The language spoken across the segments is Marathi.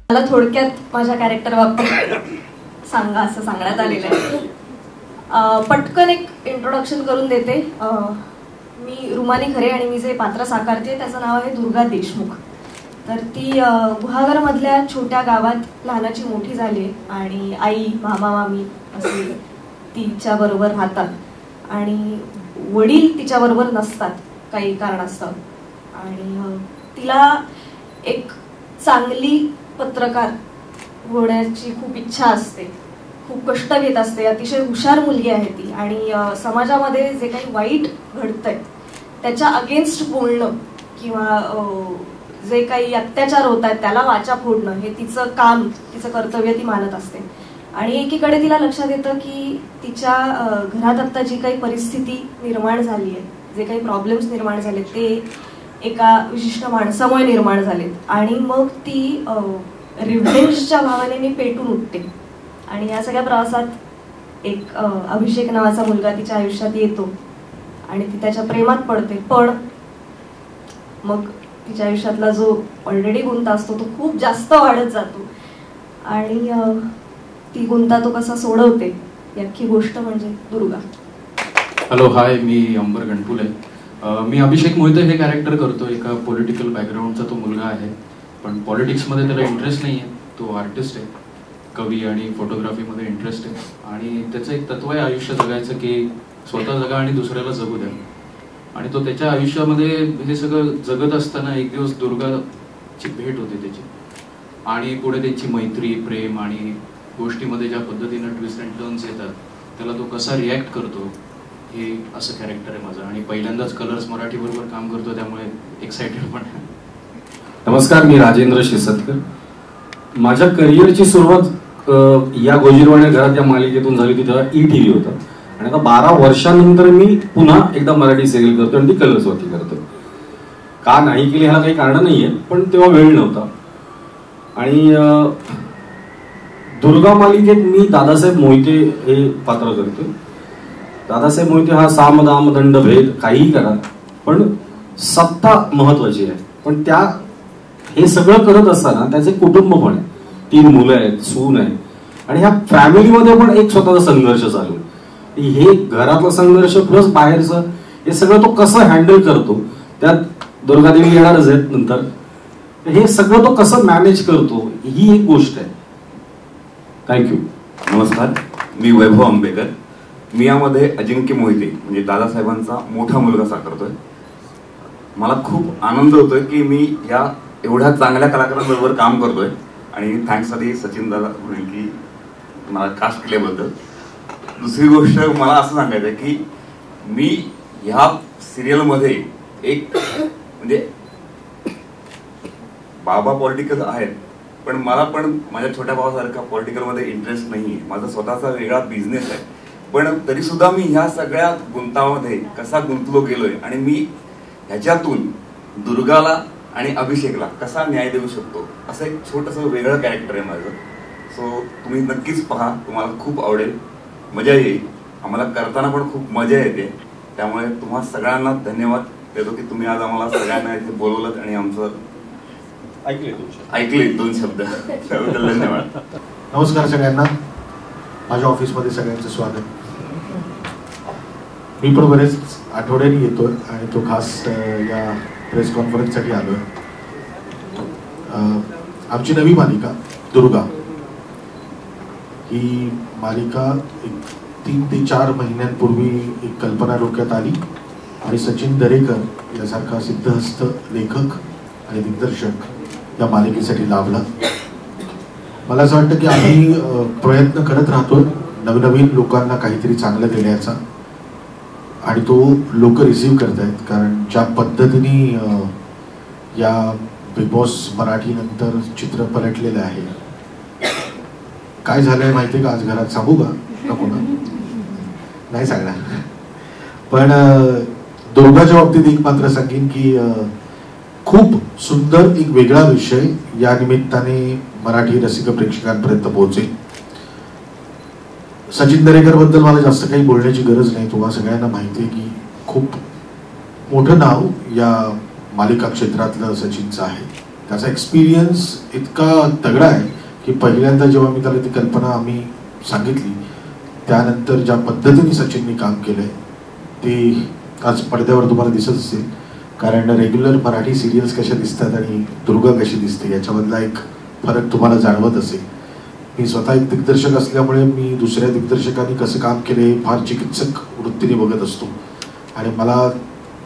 मला थोडक्यात माझ्या कॅरेक्टर बाबतीत सांगा असं सांगण्यात आलेलं आहे. पटकन एक इंट्रोडक्शन करून देते. मी रुमानी खरे आणि मी जे पात्र साकारते त्याचं नाव आहे दुर्गा देशमुख. तर ती गुहागरमधल्या छोट्या गावात लहानाची मोठी झाली आणि आई मामा मामी असे तिच्याबरोबर राहतात आणि वडील तिच्याबरोबर नसतात काही कारणास्तव. आणि तिला एक चांगली पत्रकार होण्याची खूप इच्छा असते, खूप कष्ट घेत असते. अतिशय हुशार मुलगी आहे ती आणि समाजामध्ये जे काही वाईट घडतंय त्याच्या अगेन्स्ट बोलणं किंवा जे काही अत्याचार होत आहेत त्याला वाचा फोडणं हे तिचं काम, तिचं कर्तव्य ती मानत असते. आणि एकीकडे तिला लक्षात येतं की तिच्या घरात आता जी काही परिस्थिती निर्माण झाली आहे, जे काही प्रॉब्लेम्स निर्माण झाले ते एका विशिष्ट माणसामुळे निर्माण झालेत. आणि मग ती रिव्हेंजच्या भावनेने पेटून उठते आणि या सगळ्या प्रवासात एक अभिषेक नावाचा मुलगा तिच्या आयुष्यात येतो आणि ती त्याच्या प्रेमात पडते. पण मग तिच्या आयुष्यातला जो ऑलरेडी गुंता असतो तो खूप जास्त वाढत जातो आणि ती गुंता तो कसा सोडवते ही अख्खी गोष्ट म्हणजे दुर्गा. हॅलो, हाय, मी अंबर गणपुले. मी अभिषेक मोहिते हे कॅरेक्टर करतो. एका पॉलिटिकल बॅकग्राऊंडचा तो मुलगा आहे, पण पॉलिटिक्समध्ये त्याला इंटरेस्ट नाही आहे. तो आर्टिस्ट आहे, कवी आणि फोटोग्राफीमध्ये इंटरेस्ट आहे आणि त्याचं एक तत्व आहे आयुष्य जगायचं की स्वतः जगा आणि दुसऱ्याला जगू द्या. आणि तो त्याच्या आयुष्यामध्ये हे सगळं जगत असताना एक दिवस दुर्गाची भेट होते त्याची आणि पुढे त्यांची मैत्री, प्रेम आणि गोष्टीमध्ये ज्या पद्धतीनं ट्विस्ट अँड टर्न्स येतात त्याला तो कसा रिॲक्ट करतो हे असं कॅरेक्टर आहे माझं. आणि पहिल्यांदाच कलर्स मराठी बरोबर काम करतो त्यामुळे एक्सायटेड पण आहे. नमस्कार, मी राजेंद्र शिरसतकर. माझ्या करिअरची सुरुवात या गोजीरवाण्या घरात या मालिकेतून झाली होती तेव्हा ETV होता आणि आता 12 वर्षानंतर मी पुन्हा एकदा मराठी सिरियल करतो आणि ती कलर्सवरती करतो. का नाही केली ह्याला काही कारण नाहीये, पण तेव्हा वेळ नव्हता. आणि दुर्गा मालिकेत मी दादासाहेब मोहिते हे पात्र करतो. दादासाहेब मोहिते हा साम दाम दंड भेद काहीही करा पण सत्ता महत्वाची आहे. पण त्या हे सगळं करत असताना त्याचे कुटुंब पण आहे, 3 मुलं आहेत, सून आहे आणि ह्या फॅमिलीमध्ये पण एक स्वतःचा संघर्ष चालू आहे. हे घरातला संघर्ष प्लस बाहेरचं हे सगळं तो कसं हँडल करतो, त्यात दुर्गादेवी येणारच आहेत नंतर, हे सगळं तो कसं मॅनेज करतो ही एक गोष्ट आहे. थँक्यू. नमस्कार, मी वैभव आंबेकर. मी यामध्ये अजिंक्य मोहिते म्हणजे दादासाहेबांचा मोठा मुलगा साकारतोय. मला खूप आनंद होतोय की मी या एवढ्या चांगल्या कलाकारांबरोबर काम करतोय आणि थँक्स आधी सचिन दादा म्हणेल की मला कास्ट केल्याबद्दल. दुसरी गोष्ट मला असं सांगायचं आहे की मी ह्या सिरियलमध्ये एक म्हणजे बाबा पॉलिटिकल आहेत पण मला पण माझ्या छोट्या भावासारखा पॉलिटिकलमध्ये इंटरेस्ट नाही आहे. माझा स्वतःचा वेगळा बिझनेस आहे, पण तरी सुद्धा मी ह्या सगळ्या गुंतामध्ये कसा गुंतलो गेलोय आणि मी ह्याच्यातून दुर्गाला आणि अभिषेकला कसा न्याय देऊ शकतो असं एक छोटंसं वेगळं कॅरेक्टर आहे माझं. सो तुम्ही नक्कीच पहा, तुम्हाला खूप आवडेल, मजा येईल. आम्हाला करताना पण खूप मजा येते. त्यामुळे तुम्हा सगळ्यांना धन्यवाद देतो की तुम्ही आज आम्हाला सगळ्यांना इथे बोलवलं आणि आमचं ऐकले 2 शब्द. त्याबद्दल धन्यवाद. नमस्कार सगळ्यांना, माझ्या ऑफिसमध्ये सगळ्यांचं स्वागत. मी पण बरेच आठवड्यांनी येतोय आणि तो खास या प्रेस कॉन्फरन्ससाठी आलोय. आमची नवी मालिका दुर्गा ही मालिका 3 ते 4 महिन्यांपूर्वी एक कल्पना डोक्यात आली आणि सचिन दरेकर यासारखा सिद्धहस्त लेखक आणि दिग्दर्शक या मालिकेसाठी लाभला. मला असं वाटतं की आम्ही प्रयत्न करत राहतो नवनवीन लोकांना काहीतरी चांगलं देण्याचा आणि तो लोक रिसीव्ह करतायत. कारण ज्या पद्धतीने या बिग बॉस मराठी नंतर चित्र पलटलेलं आहे काय झालंय माहितीये का आज घरात, सांगू का? नको ना, नाही सांगणार. पण दुर्गाच्या बाबतीत एक मात्र सांगेन की खूप सुंदर एक वेगळा विषय या निमित्ताने मराठी रसिक प्रेक्षकांपर्यंत पोहोचेल. सचिन दरेकर बद्दल मला जास्त काही बोलण्याची गरज नाही. तुम्हाला सगळ्यांना माहिती आहे की खूप मोठं नाव या मालिका क्षेत्रातलं सचिनचं आहे. त्याचा एक्सपिरियन्स इतका तगडा आहे की पहिल्यांदा जेव्हा मी त्याला ती कल्पना आम्ही सांगितली त्यानंतर ज्या पद्धतीने सचिनने काम केलंय ते आज पडद्यावर तुम्हाला दिसत असेल. कारण रेग्युलर मराठी सिरियल्स कशा दिसतात आणि दुर्गा कशी दिसते याच्यामधला एक फरक तुम्हाला जाणवत असेल. मी स्वतः एक दिग्दर्शक असल्यामुळे मी दुसऱ्या दिग्दर्शकांनी कसं काम केले फार चिकित्सक वृत्तीने बघत असतो आणि मला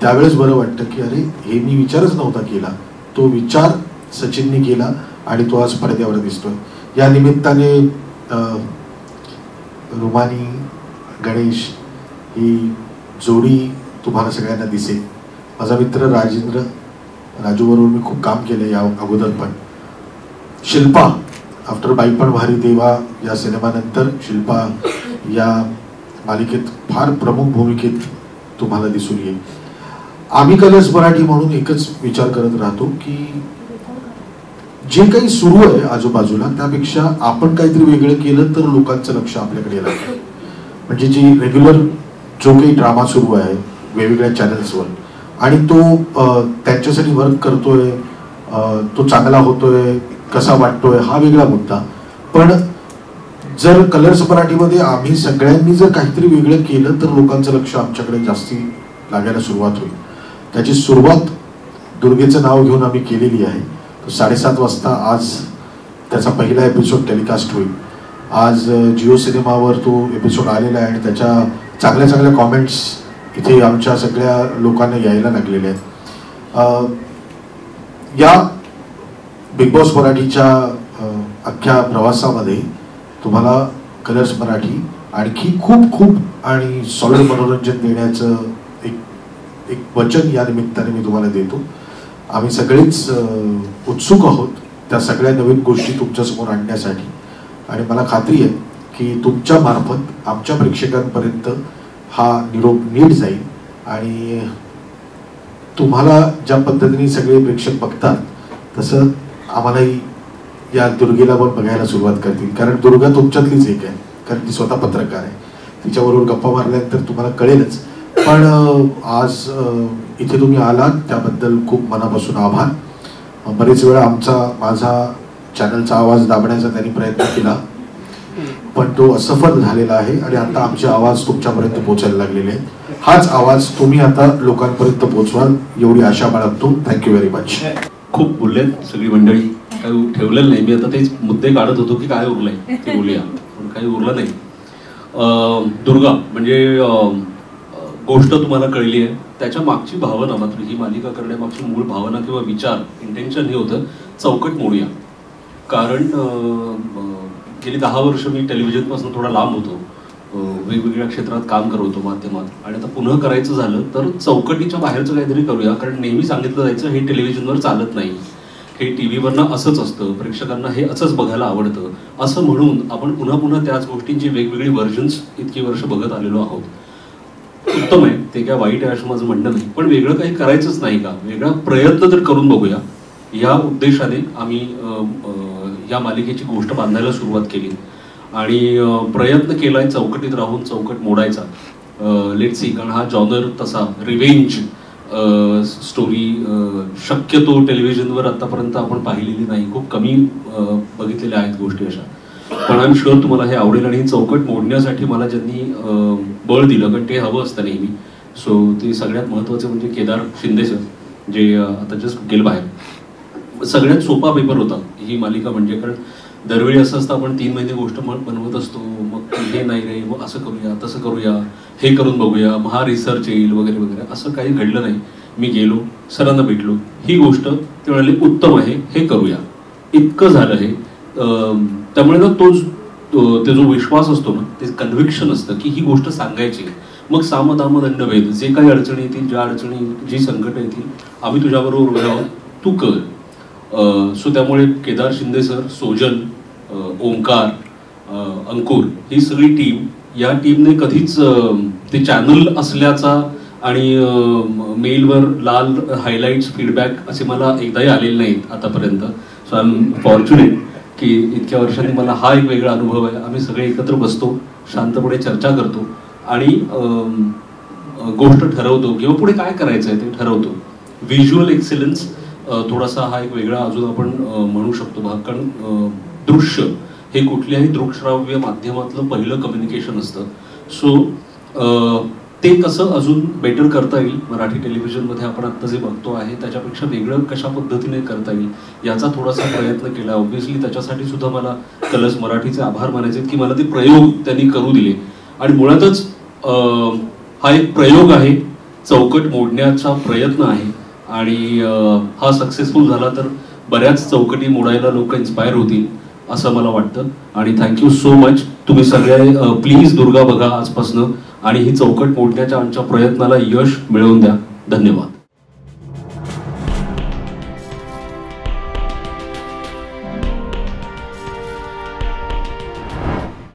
त्यावेळेस बरं वाटतं की अरे हे मी विचारच नव्हता केला, तो विचार सचिनने केला आणि तो आज पडद्यावर दिसतोय. या निमित्ताने रुमानी गणेश ही जोडी तुम्हाला सगळ्यांना दिसेल. माझा मित्र राजूबरोबर मी खूप काम केलं या अगोदर. पण शिल्पा आफ्टर बाई पण भारी देवा या सिनेमानंतर शिल्पा या मालिकेत फार प्रमुख भूमिकेत तुम्हाला दिसून येईल. आम्ही कलर्स मराठी म्हणून एकच विचार करत राहतो की जे काही सुरू आहे आजूबाजूला त्यापेक्षा आपण काहीतरी वेगळं केलं तर लोकांचं लक्ष आपल्याकडे लागतं. म्हणजे जी रेग्युलर जो काही ड्रामा सुरू आहे वेगवेगळ्या चॅनल्सवर आणि तो त्यांच्यासाठी वर्क करतोय, तो चांगला होतोय, कसा वाटतोय हा वेगळा मुद्दा. पण जर कलर्स मराठीमध्ये आम्ही सगळ्यांनी जर काहीतरी वेगळं केलं तर लोकांचं लक्ष आमच्याकडे जास्ती लागायला सुरुवात होईल. त्याची सुरुवात दुर्गेचं नाव घेऊन आम्ही केलेली आहे. 7:30 वाजता आज त्याचा पहिला एपिसोड टेलिकास्ट होईल. आज जिओ सिनेमावर तो एपिसोड आलेला आहे आणि त्याच्या चांगल्या चांगल्या कॉमेंट्स इथे आमच्या सगळ्या लोकांना यायला लागलेले आहेत. या बिग बॉस मराठीच्या अख्ख्या प्रवासामध्ये तुम्हाला कलर्स मराठी आणखी खूप खूप आणि सॉलिड मनोरंजन देण्याचं एक वचन या निमित्ताने मी तुम्हाला देतो. आम्ही सगळेच उत्सुक आहोत त्या सगळ्या नवीन गोष्टी तुमच्यासमोर आणण्यासाठी आणि मला खात्री आहे की तुमच्या मार्फत आमच्या प्रेक्षकांपर्यंत हा निरोप नीट जाईल आणि तुम्हाला ज्या पद्धतीने सगळे प्रेक्षक बघतात तसं आम्हालाही या दुर्गेला पण बघायला सुरुवात करतील. कारण दुर्गा तुमच्यातलीच एक आहे, कारण ती स्वतः पत्रकार आहे. तिच्याबरोबर गप्पा मारल्यानंतर तुम्हाला कळेलच. पण आज इथे तुम्ही आलात त्याबद्दल खूप मनापासून आभार. बरेच वेळा माझा चॅनलचा आवाज दाबण्याचा त्यांनी प्रयत्न केला पण तो असफल झालेला आहे आणि आता आमचे आवाज तुमच्यापर्यंत पोहोचायला लागलेले आहेत. हाच आवाज तुम्ही आता लोकांपर्यंत पोहोचवाल एवढी आशा बाळगतो. Thank you very much. खूप बोललेत सगळी मंडळी, काही ठेवलेलं नाही. मी आता तेच मुद्दे काढत होतो की काय उरलंय ते बोलूया, पण काही उरलं नाही. दुर्गा म्हणजे गोष्ट तुम्हाला कळली आहे, त्याच्या मागची भावना मात्र ही मालिका करण्यामागची मूळ भावना किंवा विचार इंटेन्शन हे होतं चौकट मोडूया. कारण गेली 10 वर्ष मी टेलिव्हिजनपासून थोडा लांब होतो, वेगवेगळ्या क्षेत्रात काम करत होतो माध्यमात आणि आता पुन्हा करायचं झालं तर चौकटीच्या बाहेरचं काहीतरी करूया. कारण नेहमी सांगितलं जायचं हे टेलिव्हिजनवर चालत नाही, हे टीव्हीवरनं असंच असतं, प्रेक्षकांना हे असंच बघायला आवडतं, असं म्हणून आपण पुन्हा पुन्हा त्याच गोष्टींची वेगवेगळी व्हर्जन्स इतकी वर्ष बघत आलेलो आहोत. उत्तम आहे, ते काय वाईट आहे असं माझं म्हणणं नाही, पण वेगळं काही करायचंच नाही का, वेगळा प्रयत्न तर करून बघूया या उद्देशाने आम्ही या मालिकेची गोष्ट बांधायला सुरुवात केली आणि प्रयत्न केलाय चौकटीत राहून चौकट मोडायचा. लेट्स सी, कारण हा जॉनर तसा रिव्हेंज स्टोरी शक्यतो टेलिव्हिजनवर आतापर्यंत आपण पाहिलेली नाही, खूप कमी बघितलेल्या आहेत गोष्टी अशा. पण आय एम शुअर तुम्हाला हे आवडेल आणि चौकट मोडण्यासाठी मला ज्यांनी बळ दिलं, कारण ते हवं असतं नेहमी. सो ते सगळ्यात महत्त्वाचं म्हणजे केदार शिंदे सर, जे आता जस्ट गेलं बाहेर. सगळ्यात सोपा पेपर होता ही मालिका म्हणजे, कारण दरवेळी असं असतं आपण 3 महिने गोष्ट बनवत असतो, मग हे नाही रे, मग असं करूया तसं करूया, हे करून बघूया, मग हा रिसर्च येईल वगैरे वगैरे. असं काही घडलं नाही. मी गेलो, सरांना भेटलो, ही गोष्ट ते म्हणाले उत्तम आहे, हे करूया, इतकं झालं हे. त्यामुळे ना ते जो विश्वास असतो ना, ते कन्व्हिक्शन असतं की ही गोष्ट सांगायची. मग साम दाम दंड भेद, जे काही अडचणी येतील, ज्या अडचणी जी संकट येतील, आम्ही तुझ्याबरोबर उभे आहोत, तू कर. सो त्यामुळे केदार शिंदे सर, सोजल, ओंकार अंकुर, ही सगळी टीम, या टीमने कधीच ते चॅनल असल्याचा आणि मेलवर लाल हायलाइट्स फीडबॅक असे मला एकदाही आलेले नाहीत आतापर्यंत. सो आय एम फॉर्च्युनेट की इतक्या वर्षांनी मला हा एक वेगळा अनुभव आहे. आम्ही सगळे एकत्र बसतो, शांतपणे चर्चा करतो आणि गोष्ट ठरवतो किंवा पुढे काय करायचं आहे ते ठरवतो. व्हिज्युअल एक्सेलन्स थोडासा हा एक वेगळा अजून आपण म्हणू शकतो भाग, कारण दृश्य हे कुठल्याही दृकश्राव्य माध्यमातलं पहिलं कम्युनिकेशन असतं. सो ते कसं अजून बेटर करता येईल, मराठी टेलिव्हिजनमध्ये आपण आत्ता जे बघतो आहे त्याच्यापेक्षा वेगळं कशा पद्धतीने करता येईल याचा थोडासा प्रयत्न केला. ऑब्व्हियसली त्याच्यासाठी सुद्धा मला कलर्स मराठीचे आभार मानायचे की मला ते प्रयोग त्यांनी करू दिले. आणि मुळातच हा एक प्रयोग आहे, चौकट मोडण्याचा प्रयत्न आहे आणि हा सक्सेसफुल झाला तर बऱ्याच चौकटी मोडायला लोक इन्स्पायर होतील असं मला वाटतं. आणि थँक्यू सो मच. तुम्ही सगळे प्लीज दुर्गा बघा आजपासनं आणि ही चौकट मोडण्याच्या आमच्या प्रयत्नाला यश मिळवून द्या. धन्यवाद.